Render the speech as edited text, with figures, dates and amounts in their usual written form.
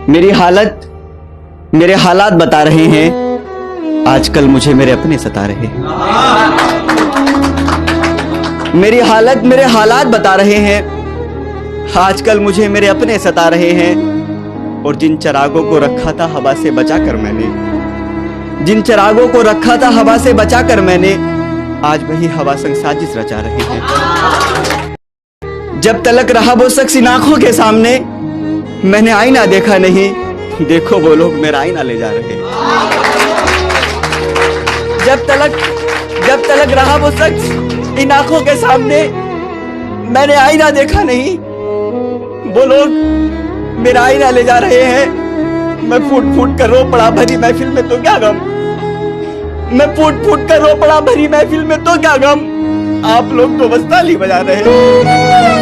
मेरी हालत मेरे हालात बता रहे हैं, आजकल मुझे मेरे अपने सता रहे हैं। मेरी हालत मेरे हालात बता रहे हैं, आजकल मुझे मेरे अपने सता रहे हैं। और जिन चिरागों को रखा था हवा से बचाकर मैंने, जिन चिरागों को रखा था हवा से बचाकर मैंने, आज वही हवा संग साजिश रचा रहे हैं। जब तलक रहा वो शख्स इन आंखों के सामने, मैंने आईना देखा नहीं, देखो वो लोग मेरा आईना ले जा रहे हैं। जब तलक रहा वो शख्स इन आंखों के सामने, मैंने आईना देखा नहीं, वो लोग मेरा आईना ले जा रहे हैं। मैं फूट फूट कर रो पड़ा भरी महफिल में तो क्या गम, मैं फूट फूट कर रो पड़ा भरी महफिल में तो क्या गम, आप लोग तो बस ताली बजा रहे हैं।